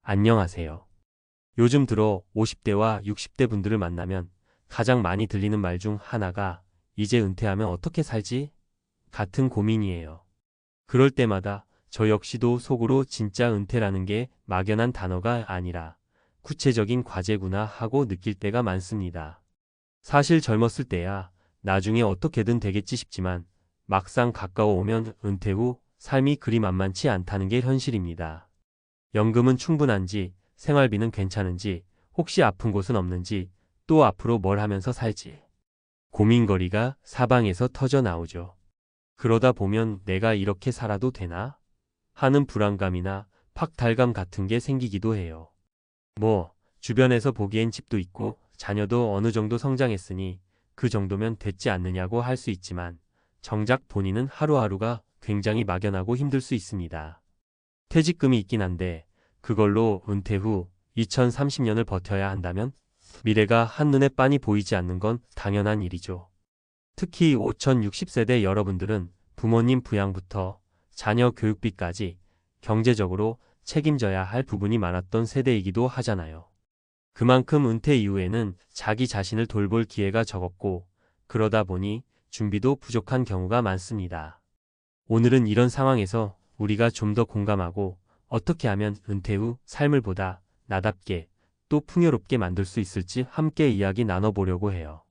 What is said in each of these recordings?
안녕하세요. 요즘 들어 50대와 60대 분들을 만나면 가장 많이 들리는 말 중 하나가 이제 은퇴하면 어떻게 살지? 같은 고민이에요. 그럴 때마다 저 역시도 속으로 진짜 은퇴라는 게 막연한 단어가 아니라 구체적인 과제구나 하고 느낄 때가 많습니다. 사실 젊었을 때야 나중에 어떻게든 되겠지 싶지만 막상 가까워 오면 은퇴 후 삶이 그리 만만치 않다는 게 현실입니다. 연금은 충분한지, 생활비는 괜찮은지, 혹시 아픈 곳은 없는지, 또 앞으로 뭘 하면서 살지. 고민거리가 사방에서 터져 나오죠. 그러다 보면 내가 이렇게 살아도 되나? 하는 불안감이나 박탈감 같은 게 생기기도 해요. 주변에서 보기엔 집도 있고 자녀도 어느 정도 성장했으니 그 정도면 됐지 않느냐고 할 수 있지만 정작 본인은 하루하루가 굉장히 막연하고 힘들 수 있습니다. 퇴직금이 있긴 한데 그걸로 은퇴 후 2030년을 버텨야 한다면 미래가 한눈에 빤히 보이지 않는 건 당연한 일이죠. 특히 5060세대 여러분들은 부모님 부양부터 자녀 교육비까지 경제적으로 책임져야 할 부분이 많았던 세대이기도 하잖아요. 그만큼 은퇴 이후에는 자기 자신을 돌볼 기회가 적었고 그러다 보니 준비도 부족한 경우가 많습니다. 오늘은 이런 상황에서 우리가 좀 더 공감하고 어떻게 하면 은퇴 후 삶을 보다 나답게 또 풍요롭게 만들 수 있을지 함께 이야기 나눠보려고 해요.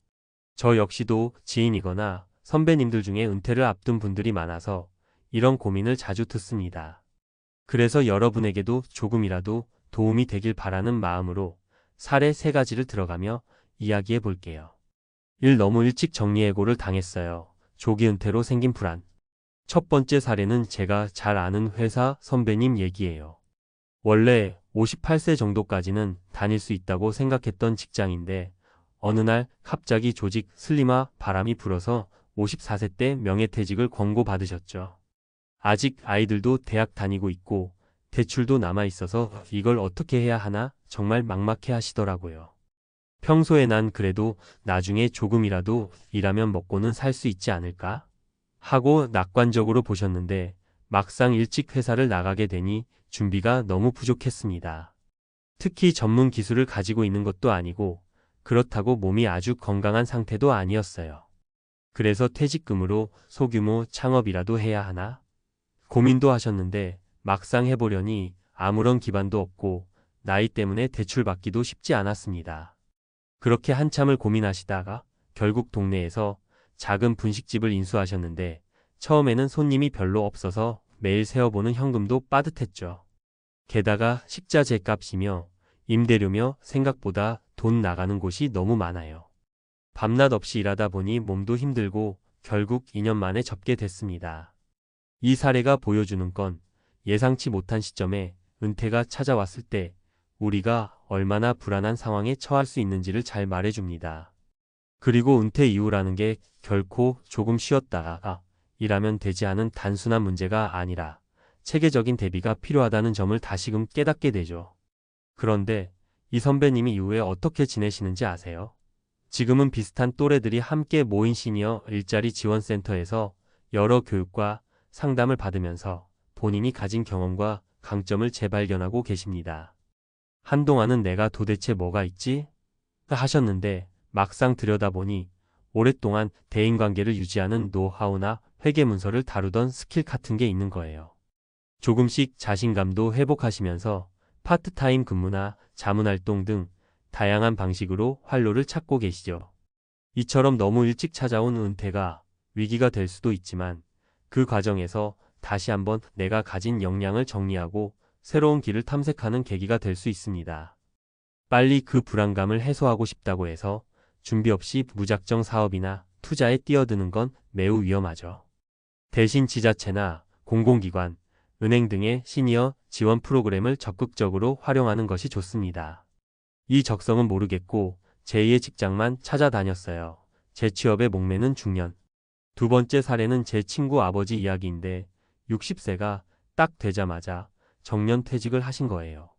저 역시도 지인이거나 선배님들 중에 은퇴를 앞둔 분들이 많아서 이런 고민을 자주 듣습니다. 그래서 여러분에게도 조금이라도 도움이 되길 바라는 마음으로 사례 3가지를 들어가며 이야기해 볼게요. 1. 너무 일찍 정리해고를 당했어요. 조기 은퇴로 생긴 불안. 첫 번째 사례는 제가 잘 아는 회사 선배님 얘기예요. 원래 58세 정도까지는 다닐 수 있다고 생각했던 직장인데 어느 날 갑자기 조직 슬림화 바람이 불어서 54세 때 명예퇴직을 권고받으셨죠. 아직 아이들도 대학 다니고 있고 대출도 남아 있어서 이걸 어떻게 해야 하나 정말 막막해 하시더라고요. 평소에 난 그래도 나중에 조금이라도 일하면 먹고는 살 수 있지 않을까? 하고 낙관적으로 보셨는데 막상 일찍 회사를 나가게 되니 준비가 너무 부족했습니다. 특히 전문 기술을 가지고 있는 것도 아니고 그렇다고 몸이 아주 건강한 상태도 아니었어요. 그래서 퇴직금으로 소규모 창업이라도 해야 하나? 고민도 하셨는데 막상 해보려니 아무런 기반도 없고 나이 때문에 대출받기도 쉽지 않았습니다. 그렇게 한참을 고민하시다가 결국 동네에서 작은 분식집을 인수하셨는데 처음에는 손님이 별로 없어서 매일 세어보는 현금도 빠듯했죠. 게다가 식자재 값이며 임대료며 생각보다 돈 나가는 곳이 너무 많아요. 밤낮 없이 일하다 보니 몸도 힘들고 결국 2년 만에 접게 됐습니다. 이 사례가 보여주는 건 예상치 못한 시점에 은퇴가 찾아왔을 때 우리가 얼마나 불안한 상황에 처할 수 있는지를 잘 말해줍니다. 그리고 은퇴 이후라는 게 결코 조금 쉬었다가 일하면 되지 않은 단순한 문제가 아니라 체계적인 대비가 필요하다는 점을 다시금 깨닫게 되죠. 그런데 이 선배님이 이후에 어떻게 지내시는지 아세요? 지금은 비슷한 또래들이 함께 모인 시니어 일자리 지원센터에서 여러 교육과 상담을 받으면서 본인이 가진 경험과 강점을 재발견하고 계십니다. 한동안은 내가 도대체 뭐가 있지? 하셨는데 막상 들여다보니 오랫동안 대인관계를 유지하는 노하우나 회계문서를 다루던 스킬 같은 게 있는 거예요. 조금씩 자신감도 회복하시면서 파트타임 근무나 자문활동 등 다양한 방식으로 활로를 찾고 계시죠. 이처럼 너무 일찍 찾아온 은퇴가 위기가 될 수도 있지만 그 과정에서 다시 한번 내가 가진 역량을 정리하고 새로운 길을 탐색하는 계기가 될 수 있습니다. 빨리 그 불안감을 해소하고 싶다고 해서 준비 없이 무작정 사업이나 투자에 뛰어드는 건 매우 위험하죠. 대신 지자체나 공공기관, 은행 등의 시니어 지원 프로그램을 적극적으로 활용하는 것이 좋습니다. 이 적성은 모르겠고 제2의 직장만 찾아다녔어요. 재취업에 목매는 중년. 두 번째 사례는 제 친구 아버지 이야기인데 60세가 딱 되자마자 정년퇴직을 하신 거예요.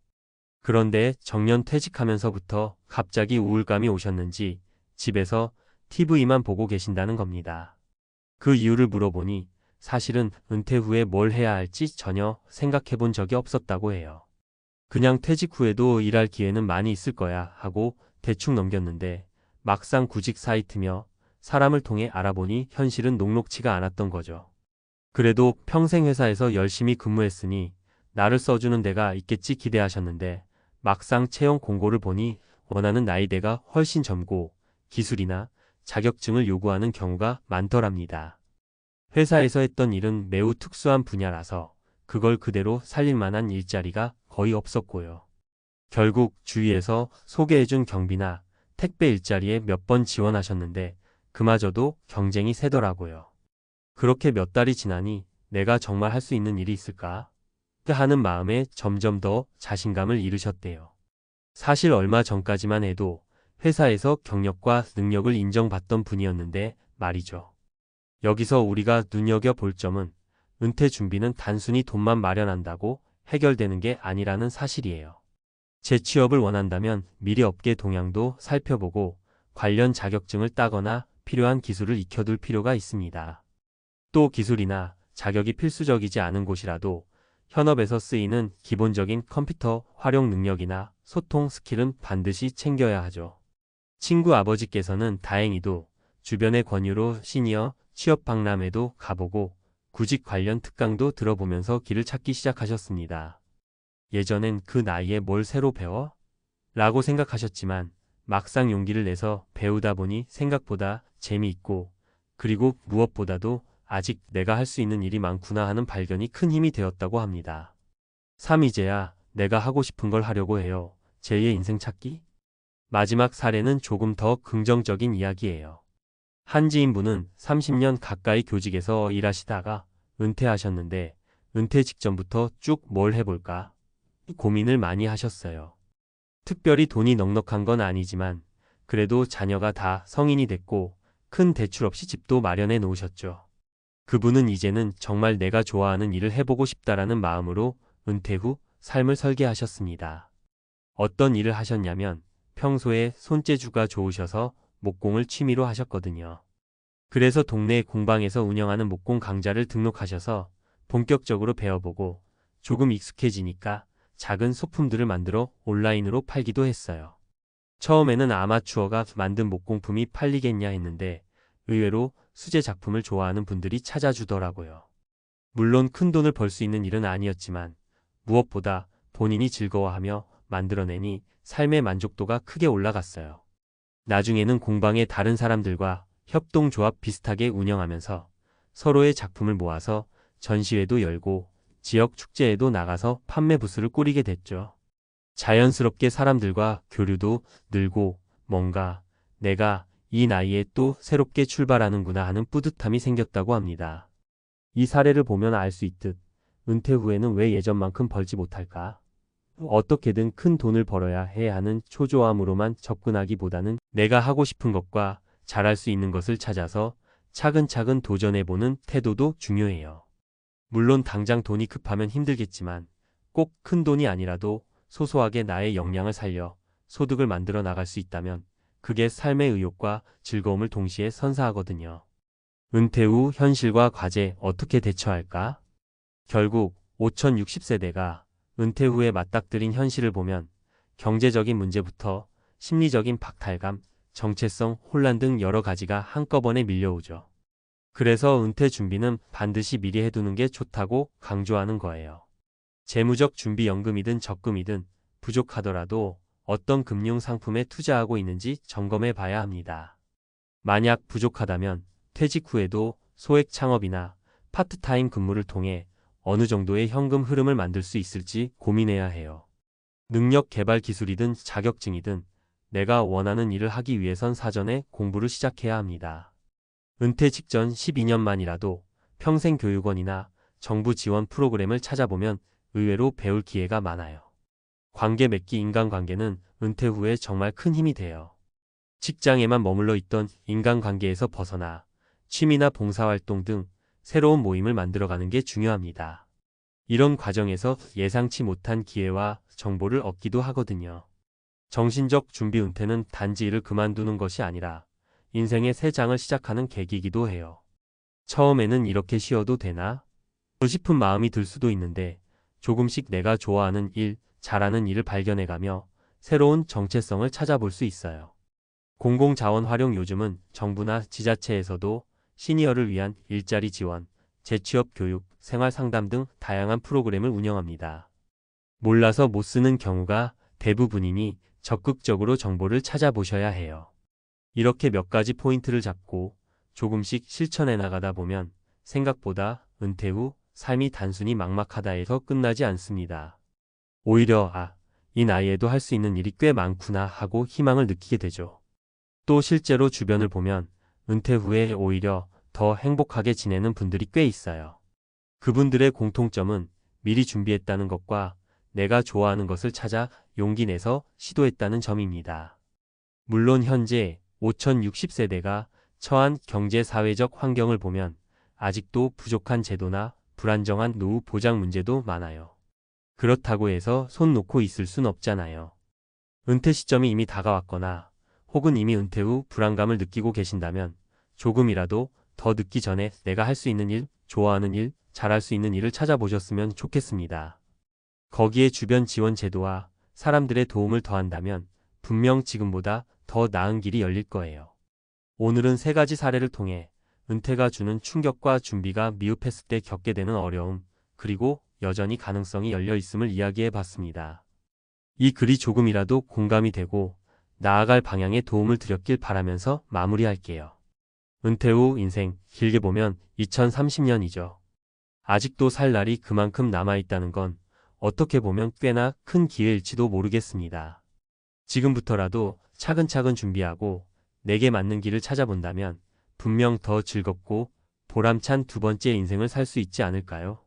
그런데 정년퇴직하면서부터 갑자기 우울감이 오셨는지 집에서 TV만 보고 계신다는 겁니다. 그 이유를 물어보니 사실은 은퇴 후에 뭘 해야 할지 전혀 생각해 본 적이 없었다고 해요. 그냥 퇴직 후에도 일할 기회는 많이 있을 거야 하고 대충 넘겼는데 막상 구직 사이트며 사람을 통해 알아보니 현실은 녹록치가 않았던 거죠. 그래도 평생 회사에서 열심히 근무했으니 나를 써주는 데가 있겠지 기대하셨는데 막상 채용 공고를 보니 원하는 나이대가 훨씬 젊고 기술이나 자격증을 요구하는 경우가 많더랍니다. 회사에서 했던 일은 매우 특수한 분야라서 그걸 그대로 살릴 만한 일자리가 거의 없었고요. 결국 주위에서 소개해준 경비나 택배 일자리에 몇 번 지원하셨는데 그마저도 경쟁이 세더라고요. 그렇게 몇 달이 지나니 내가 정말 할 수 있는 일이 있을까? 하는 마음에 점점 더 자신감을 잃으셨대요. 사실 얼마 전까지만 해도 회사에서 경력과 능력을 인정받던 분이었는데 말이죠. 여기서 우리가 눈여겨볼 점은 은퇴 준비는 단순히 돈만 마련한다고 해결되는 게 아니라는 사실이에요. 재취업을 원한다면 미리 업계 동향도 살펴보고 관련 자격증을 따거나 필요한 기술을 익혀둘 필요가 있습니다. 또 기술이나 자격이 필수적이지 않은 곳이라도 현업에서 쓰이는 기본적인 컴퓨터 활용 능력이나 소통 스킬은 반드시 챙겨야 하죠. 친구 아버지께서는 다행히도 주변의 권유로 시니어 취업 박람회도 가보고 구직 관련 특강도 들어보면서 길을 찾기 시작하셨습니다. 예전엔 그 나이에 뭘 새로 배워? 라고 생각하셨지만 막상 용기를 내서 배우다 보니 생각보다 재미있고 그리고 무엇보다도 아직 내가 할 수 있는 일이 많구나 하는 발견이 큰 힘이 되었다고 합니다. 3. 이제야 내가 하고 싶은 걸 하려고 해요. 제2의 인생 찾기? 마지막 사례는 조금 더 긍정적인 이야기예요. 한 지인분은 30년 가까이 교직에서 일하시다가 은퇴하셨는데 은퇴 직전부터 쭉 뭘 해볼까 고민을 많이 하셨어요. 특별히 돈이 넉넉한 건 아니지만 그래도 자녀가 다 성인이 됐고 큰 대출 없이 집도 마련해 놓으셨죠. 그분은 이제는 정말 내가 좋아하는 일을 해보고 싶다라는 마음으로 은퇴 후 삶을 설계하셨습니다. 어떤 일을 하셨냐면 평소에 손재주가 좋으셔서 목공을 취미로 하셨거든요. 그래서 동네 공방에서 운영하는 목공 강좌를 등록하셔서 본격적으로 배워보고 조금 익숙해지니까 작은 소품들을 만들어 온라인으로 팔기도 했어요. 처음에는 아마추어가 만든 목공품이 팔리겠냐 했는데 의외로 수제 작품을 좋아하는 분들이 찾아주더라고요. 물론 큰 돈을 벌 수 있는 일은 아니었지만 무엇보다 본인이 즐거워하며 만들어내니 삶의 만족도가 크게 올라갔어요. 나중에는 공방의 다른 사람들과 협동조합 비슷하게 운영하면서 서로의 작품을 모아서 전시회도 열고 지역 축제에도 나가서 판매 부스를 꾸리게 됐죠. 자연스럽게 사람들과 교류도 늘고 뭔가 내가 이 나이에 또 새롭게 출발하는구나 하는 뿌듯함이 생겼다고 합니다. 이 사례를 보면 알 수 있듯 은퇴 후에는 왜 예전만큼 벌지 못할까? 어떻게든 큰 돈을 벌어야 해 하는 초조함으로만 접근하기보다는 내가 하고 싶은 것과 잘할 수 있는 것을 찾아서 차근차근 도전해보는 태도도 중요해요. 물론 당장 돈이 급하면 힘들겠지만 꼭 큰 돈이 아니라도 소소하게 나의 역량을 살려 소득을 만들어 나갈 수 있다면 그게 삶의 의욕과 즐거움을 동시에 선사하거든요. 은퇴 후 현실과 과제 어떻게 대처할까? 결국 5060세대가 은퇴 후에 맞닥뜨린 현실을 보면 경제적인 문제부터 심리적인 박탈감, 정체성 혼란 등 여러 가지가 한꺼번에 밀려오죠. 그래서 은퇴 준비는 반드시 미리 해두는 게 좋다고 강조하는 거예요. 재무적 준비연금이든 적금이든 부족하더라도 어떤 금융 상품에 투자하고 있는지 점검해 봐야 합니다. 만약 부족하다면 퇴직 후에도 소액 창업이나 파트타임 근무를 통해 어느 정도의 현금 흐름을 만들 수 있을지 고민해야 해요. 능력 개발 기술이든 자격증이든 내가 원하는 일을 하기 위해선 사전에 공부를 시작해야 합니다. 은퇴 직전 12년만이라도 평생교육원이나 정부 지원 프로그램을 찾아보면 의외로 배울 기회가 많아요. 관계 맺기 인간관계는 은퇴 후에 정말 큰 힘이 돼요. 직장에만 머물러 있던 인간관계에서 벗어나 취미나 봉사활동 등 새로운 모임을 만들어가는 게 중요합니다. 이런 과정에서 예상치 못한 기회와 정보를 얻기도 하거든요. 정신적 준비 은퇴는 단지 일을 그만두는 것이 아니라 인생의 새 장을 시작하는 계기이기도 해요. 처음에는 이렇게 쉬어도 되나? 싶은 마음이 들 수도 있는데 조금씩 내가 좋아하는 일, 잘하는 일을 발견해가며 새로운 정체성을 찾아볼 수 있어요. 공공자원 활용 요즘은 정부나 지자체에서도 시니어를 위한 일자리 지원, 재취업 교육, 생활 상담 등 다양한 프로그램을 운영합니다. 몰라서 못 쓰는 경우가 대부분이니 적극적으로 정보를 찾아보셔야 해요. 이렇게 몇 가지 포인트를 잡고 조금씩 실천해 나가다 보면 생각보다 은퇴 후 삶이 단순히 막막하다에서 끝나지 않습니다. 오히려 이 나이에도 할 수 있는 일이 꽤 많구나 하고 희망을 느끼게 되죠. 또 실제로 주변을 보면 은퇴 후에 오히려 더 행복하게 지내는 분들이 꽤 있어요. 그분들의 공통점은 미리 준비했다는 것과 내가 좋아하는 것을 찾아 용기 내서 시도했다는 점입니다. 물론 현재 5060세대가 처한 경제사회적 환경을 보면 아직도 부족한 제도나 불안정한 노후 보장 문제도 많아요. 그렇다고 해서 손 놓고 있을 순 없잖아요. 은퇴 시점이 이미 다가왔거나 혹은 이미 은퇴 후 불안감을 느끼고 계신다면 조금이라도 더 늦기 전에 내가 할 수 있는 일, 좋아하는 일, 잘할 수 있는 일을 찾아보셨으면 좋겠습니다. 거기에 주변 지원 제도와 사람들의 도움을 더한다면 분명 지금보다 더 나은 길이 열릴 거예요. 오늘은 3가지 사례를 통해 은퇴가 주는 충격과 준비가 미흡했을 때 겪게 되는 어려움, 그리고 여전히 가능성이 열려 있음을 이야기해 봤습니다. 이 글이 조금이라도 공감이 되고 나아갈 방향에 도움을 드렸길 바라면서 마무리할게요. 은퇴 후 인생 길게 보면 2030년이죠. 아직도 살 날이 그만큼 남아있다는 건 어떻게 보면 꽤나 큰 기회일지도 모르겠습니다. 지금부터라도 차근차근 준비하고 내게 맞는 길을 찾아본다면 분명 더 즐겁고 보람찬 두 번째 인생을 살 수 있지 않을까요?